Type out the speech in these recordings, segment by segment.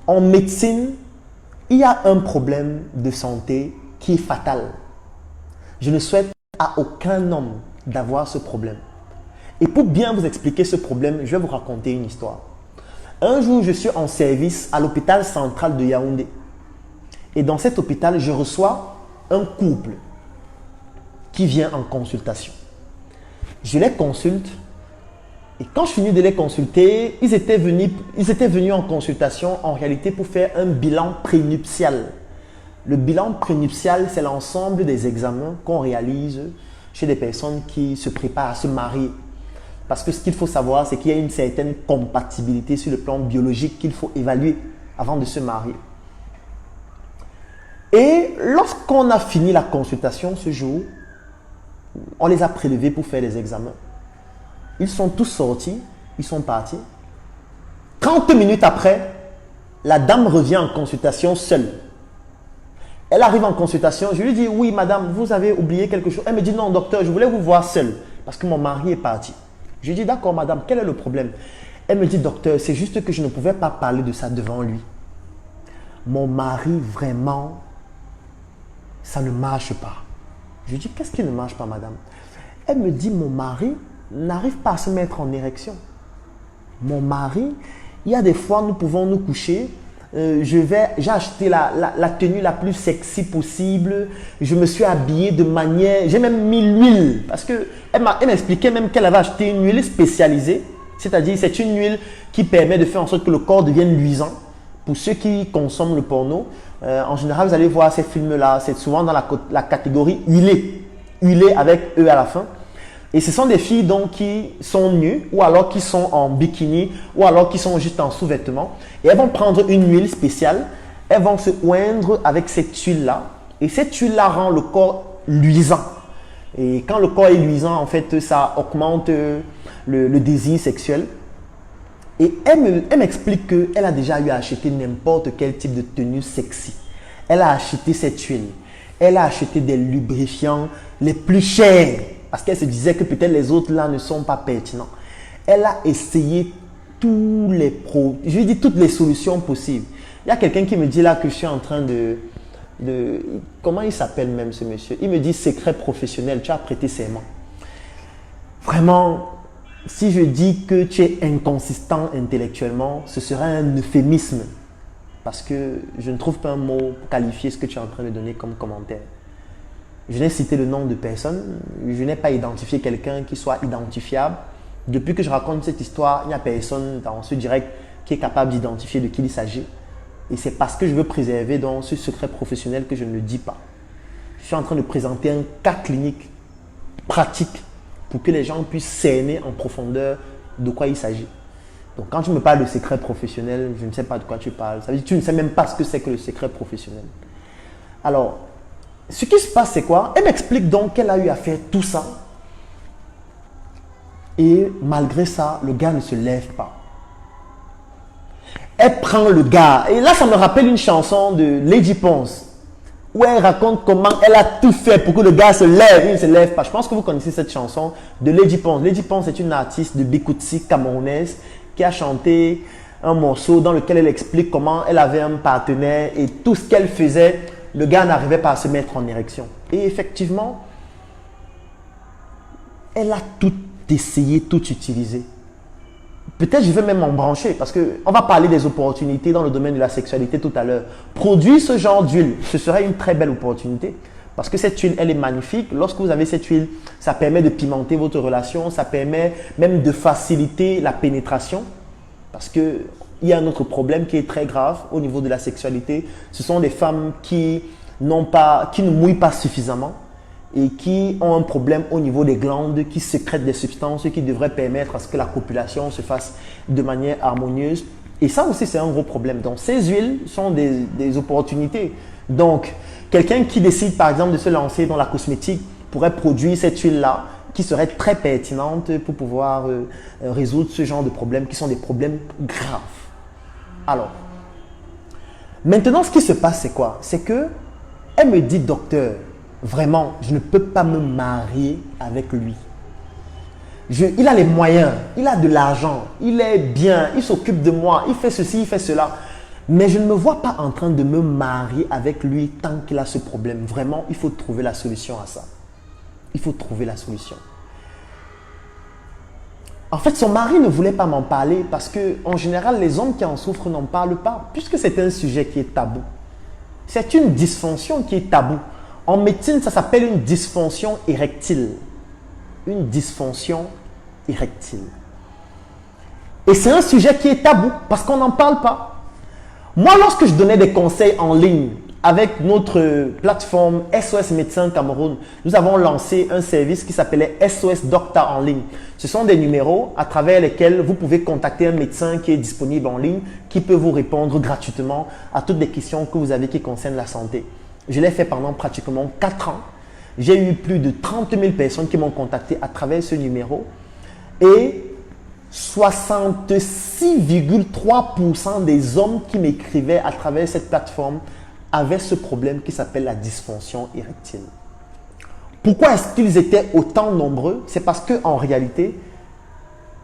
En médecine, il y a un problème de santé qui est fatal. Je ne souhaite à aucun homme d'avoir ce problème. Et pour bien vous expliquer ce problème, je vais vous raconter une histoire. Un jour, je suis en service à l'hôpital central de Yaoundé. Et dans cet hôpital, je reçois un couple qui vient en consultation. Je les consulte. Et quand je finis de les consulter, ils étaient venus en consultation en réalité pour faire un bilan prénuptial. Le bilan prénuptial, c'est l'ensemble des examens qu'on réalise chez des personnes qui se préparent à se marier. Parce que ce qu'il faut savoir, c'est qu'il y a une certaine compatibilité sur le plan biologique qu'il faut évaluer avant de se marier. Et lorsqu'on a fini la consultation ce jour, on les a prélevés pour faire les examens. Ils sont tous sortis, ils sont partis. 30 minutes après, la dame revient en consultation seule. Elle arrive en consultation, je lui dis, oui madame, vous avez oublié quelque chose. Elle me dit, non docteur, je voulais vous voir seule parce que mon mari est parti. Je lui dis, d'accord madame, quel est le problème? Elle me dit, docteur, c'est juste que je ne pouvais pas parler de ça devant lui. Mon mari, vraiment, ça ne marche pas. Je lui dis, qu'est-ce qui ne marche pas madame? Elle me dit, mon mari n'arrive pas à se mettre en érection. Mon mari, il y a des fois, nous pouvons nous coucher. J'ai acheté la tenue la plus sexy possible. Je me suis habillé de manière... J'ai même mis l'huile. Parce qu'elle m'expliquait même qu'elle avait acheté une huile spécialisée. C'est-à-dire, c'est une huile qui permet de faire en sorte que le corps devienne luisant. Pour ceux qui consomment le porno, en général, vous allez voir ces films-là. C'est souvent dans la catégorie huilée. Huilée avec E à la fin. Et ce sont des filles donc qui sont nues ou alors qui sont en bikini ou alors qui sont juste en sous-vêtements. Et elles vont prendre une huile spéciale, elles vont se oindre avec cette huile-là. Et cette huile-là rend le corps luisant. Et quand le corps est luisant, en fait, ça augmente le désir sexuel. Et elle m'explique qu'elle a déjà eu à acheter n'importe quel type de tenue sexy. Elle a acheté cette huile. Elle a acheté des lubrifiants les plus chers. Parce qu'elle se disait que peut-être les autres là ne sont pas pertinents. Elle a essayé tous les produits, je lui dis toutes les solutions possibles. Il y a quelqu'un qui me dit là que je suis en train de comment il s'appelle même ce monsieur? Il me dit secret professionnel, tu as prêté serment. Vraiment, si je dis que tu es inconsistant intellectuellement, ce serait un euphémisme. Parce que je ne trouve pas un mot pour qualifier ce que tu es en train de donner comme commentaire. Je n'ai cité le nom de personne, je n'ai pas identifié quelqu'un qui soit identifiable. Depuis que je raconte cette histoire, il n'y a personne dans ce direct qui est capable d'identifier de qui il s'agit. Et c'est parce que je veux préserver donc ce secret professionnel que je ne le dis pas. Je suis en train de présenter un cas clinique pratique pour que les gens puissent cerner en profondeur de quoi il s'agit. Donc quand tu me parles de secret professionnel, je ne sais pas de quoi tu parles. Ça veut dire que tu ne sais même pas ce que c'est que le secret professionnel. Alors, ce qui se passe, c'est quoi? Elle m'explique donc qu'elle a eu à faire tout ça. Et malgré ça, le gars ne se lève pas. Elle prend le gars. Et là, ça me rappelle une chanson de Lady Ponce. Où elle raconte comment elle a tout fait pour que le gars se lève. Il ne se lève pas. Je pense que vous connaissez cette chanson de Lady Ponce. Lady Ponce est une artiste de Bikutsi camerounaise qui a chanté un morceau dans lequel elle explique comment elle avait un partenaire et tout ce qu'elle faisait. Le gars n'arrivait pas à se mettre en érection. Et effectivement, elle a tout essayé, tout utilisé. Peut-être je vais même m'en brancher parce qu'on va parler des opportunités dans le domaine de la sexualité tout à l'heure. Produire ce genre d'huile, ce serait une très belle opportunité. Parce que cette huile, elle est magnifique. Lorsque vous avez cette huile, ça permet de pimenter votre relation. Ça permet même de faciliter la pénétration. Parce que il y a un autre problème qui est très grave au niveau de la sexualité. Ce sont des femmes qui ne mouillent pas suffisamment et qui ont un problème au niveau des glandes, qui sécrètent des substances qui devraient permettre à ce que la copulation se fasse de manière harmonieuse. Et ça aussi, c'est un gros problème. Donc, ces huiles sont des opportunités. Donc, quelqu'un qui décide, par exemple, de se lancer dans la cosmétique pourrait produire cette huile-là qui serait très pertinente pour pouvoir résoudre ce genre de problèmes qui sont des problèmes graves. Alors, maintenant, ce qui se passe, c'est quoi? C'est que elle me dit, docteur, vraiment, je ne peux pas me marier avec lui. Il a les moyens, il a de l'argent, il est bien, il s'occupe de moi, il fait ceci, il fait cela. Mais je ne me vois pas en train de me marier avec lui tant qu'il a ce problème. Vraiment, il faut trouver la solution à ça. Il faut trouver la solution. En fait, son mari ne voulait pas m'en parler parce que, en général, les hommes qui en souffrent n'en parlent pas, puisque c'est un sujet qui est tabou. C'est une dysfonction qui est tabou. En médecine, ça s'appelle une dysfonction érectile. Une dysfonction érectile. Et c'est un sujet qui est tabou parce qu'on n'en parle pas. Moi, lorsque je donnais des conseils en ligne avec notre plateforme SOS Médecins Cameroun, nous avons lancé un service qui s'appelait SOS Doctor en ligne. Ce sont des numéros à travers lesquels vous pouvez contacter un médecin qui est disponible en ligne, qui peut vous répondre gratuitement à toutes les questions que vous avez qui concernent la santé. Je l'ai fait pendant pratiquement 4 ans. J'ai eu plus de 30 000 personnes qui m'ont contacté à travers ce numéro et 66,3% des hommes qui m'écrivaient à travers cette plateforme avaient ce problème qui s'appelle la dysfonction érectile. Pourquoi est-ce qu'ils étaient autant nombreux? C'est parce qu'en réalité,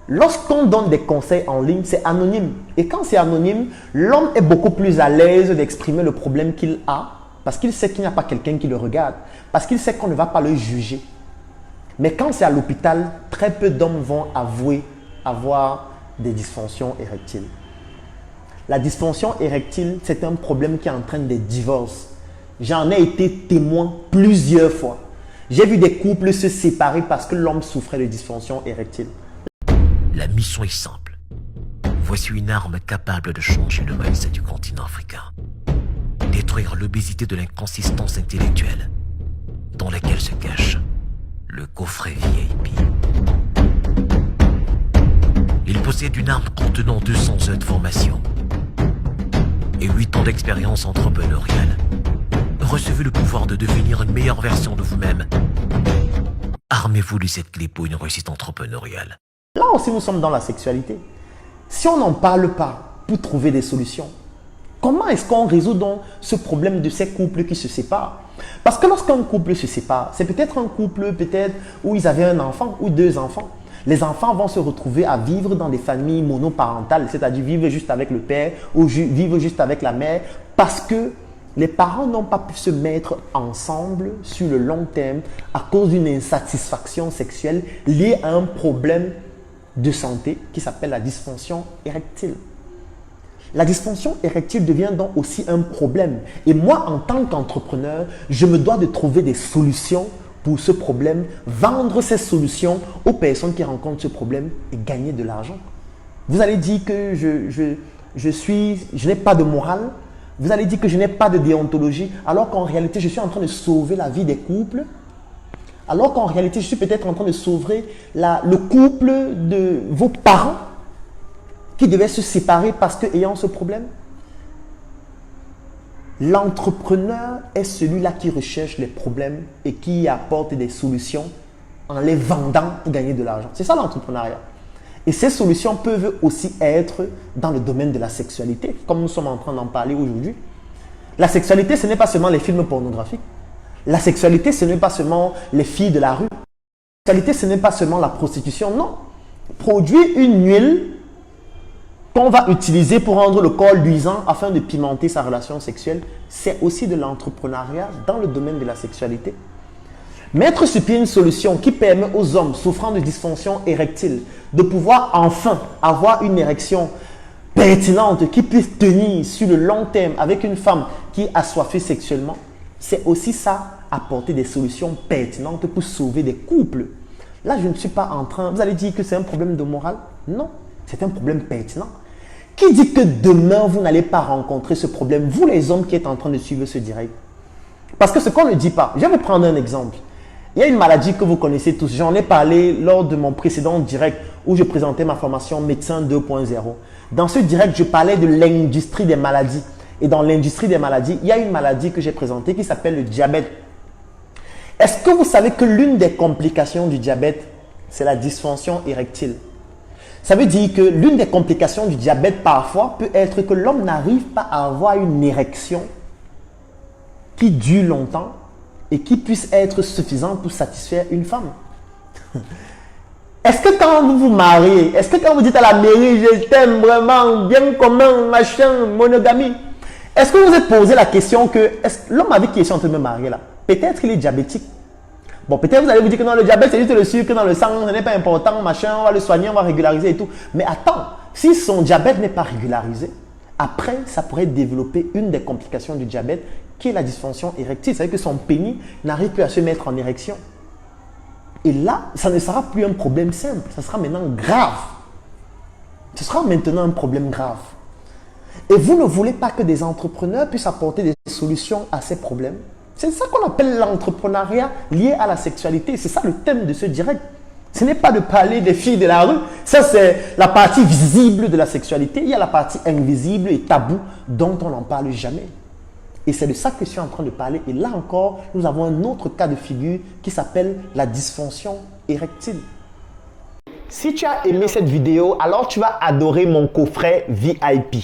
lorsqu'on donne des conseils en ligne, c'est anonyme. Et quand c'est anonyme, l'homme est beaucoup plus à l'aise d'exprimer le problème qu'il a parce qu'il sait qu'il n'y a pas quelqu'un qui le regarde, parce qu'il sait qu'on ne va pas le juger. Mais quand c'est à l'hôpital, très peu d'hommes vont avouer avoir des dysfonctions érectiles. La dysfonction érectile, c'est un problème qui entraîne des divorces. J'en ai été témoin plusieurs fois. J'ai vu des couples se séparer parce que l'homme souffrait de dysfonction érectile. La mission est simple. Voici une arme capable de changer le mindset du continent africain. Détruire l'obésité de l'inconsistance intellectuelle dans laquelle se cache le coffret VIP. Il possède une arme contenant 200 heures de formation et 8 ans d'expérience entrepreneuriale. Recevez le pouvoir de devenir une meilleure version de vous-même. Armez-vous de cette clé pour une réussite entrepreneuriale. Là aussi, nous sommes dans la sexualité. Si on n'en parle pas pour trouver des solutions, comment est-ce qu'on résout donc ce problème de ces couples qui se séparent? Parce que lorsqu'un couple se sépare, c'est peut-être un couple où ils avaient un enfant ou 2 enfants. Les enfants vont se retrouver à vivre dans des familles monoparentales, c'est-à-dire vivre juste avec le père ou vivre juste avec la mère parce que les parents n'ont pas pu se mettre ensemble sur le long terme à cause d'une insatisfaction sexuelle liée à un problème de santé qui s'appelle la dysfonction érectile. La dysfonction érectile devient donc aussi un problème. Et moi, en tant qu'entrepreneur, je me dois de trouver des solutions pour ce problème, vendre ces solutions aux personnes qui rencontrent ce problème et gagner de l'argent. Vous allez dire que je n'ai pas de morale, vous allez dire que je n'ai pas de déontologie, alors qu'en réalité, je suis en train de sauver la vie des couples, alors qu'en réalité, je suis peut-être en train de sauver le couple de vos parents qui devaient se séparer parce qu'ayant ce problème. L'entrepreneur est celui-là qui recherche les problèmes et qui apporte des solutions en les vendant pour gagner de l'argent. C'est ça l'entrepreneuriat. Et ces solutions peuvent aussi être dans le domaine de la sexualité, comme nous sommes en train d'en parler aujourd'hui. La sexualité, ce n'est pas seulement les films pornographiques. La sexualité, ce n'est pas seulement les filles de la rue. La sexualité, ce n'est pas seulement la prostitution. Non. Produire une huile qu'on va utiliser pour rendre le corps luisant afin de pimenter sa relation sexuelle, c'est aussi de l'entrepreneuriat dans le domaine de la sexualité. Mettre sur pied une solution qui permet aux hommes souffrant de dysfonction érectile de pouvoir enfin avoir une érection pertinente qui puisse tenir sur le long terme avec une femme qui est assoiffée sexuellement, c'est aussi ça, apporter des solutions pertinentes pour sauver des couples. Là, je ne suis pas en train... Vous allez dire que c'est un problème de morale? Non, c'est un problème pertinent. Qui dit que demain, vous n'allez pas rencontrer ce problème, vous les hommes qui êtes en train de suivre ce direct? Parce que ce qu'on ne dit pas, je vais vous prendre un exemple. Il y a une maladie que vous connaissez tous. J'en ai parlé lors de mon précédent direct où je présentais ma formation médecin 2.0. Dans ce direct, je parlais de l'industrie des maladies. Et dans l'industrie des maladies, il y a une maladie que j'ai présentée qui s'appelle le diabète. Est-ce que vous savez que l'une des complications du diabète, c'est la dysfonction érectile? Ça veut dire que l'une des complications du diabète parfois peut être que l'homme n'arrive pas à avoir une érection qui dure longtemps et qui puisse être suffisante pour satisfaire une femme. Est-ce que quand vous vous mariez, est-ce que quand vous dites à la mairie, je t'aime vraiment, bien commun, machin, monogamie, est-ce que vous vous êtes posé la question que l'homme avec qui je suis en train de me marier là, peut-être qu'il est diabétique. Bon, peut-être vous allez vous dire que non, le diabète, c'est juste le sucre dans le sang, ce n'est pas important, machin, on va le soigner, on va régulariser et tout. Mais attends, si son diabète n'est pas régularisé, après, ça pourrait développer une des complications du diabète qui est la dysfonction érectile. C'est-à-dire que son pénis n'arrive plus à se mettre en érection. Et là, ça ne sera plus un problème simple, ça sera maintenant grave. Ce sera maintenant un problème grave. Et vous ne voulez pas que des entrepreneurs puissent apporter des solutions à ces problèmes. C'est ça qu'on appelle l'entrepreneuriat lié à la sexualité. C'est ça le thème de ce direct. Ce n'est pas de parler des filles de la rue. Ça, c'est la partie visible de la sexualité. Il y a la partie invisible et taboue dont on n'en parle jamais. Et c'est de ça que je suis en train de parler. Et là encore, nous avons un autre cas de figure qui s'appelle la dysfonction érectile. Si tu as aimé cette vidéo, alors tu vas adorer mon coffret VIP.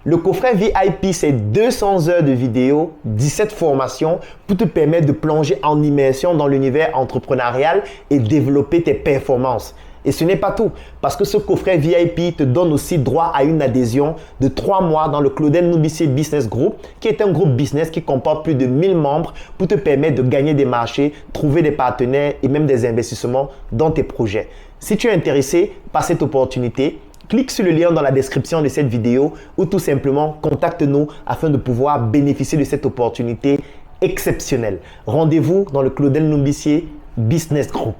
Le coffret VIP, c'est 200 heures de vidéo, 17 formations pour te permettre de plonger en immersion dans l'univers entrepreneurial et développer tes performances. Et ce n'est pas tout, parce que ce coffret VIP te donne aussi droit à une adhésion de 3 mois dans le Claudel Noubissier Business Group, qui est un groupe business qui comporte plus de 1000 membres pour te permettre de gagner des marchés, trouver des partenaires et même des investissements dans tes projets. Si tu es intéressé par cette opportunité, clique sur le lien dans la description de cette vidéo ou tout simplement contacte-nous afin de pouvoir bénéficier de cette opportunité exceptionnelle. Rendez-vous dans le Claudel Noubissier Business Group.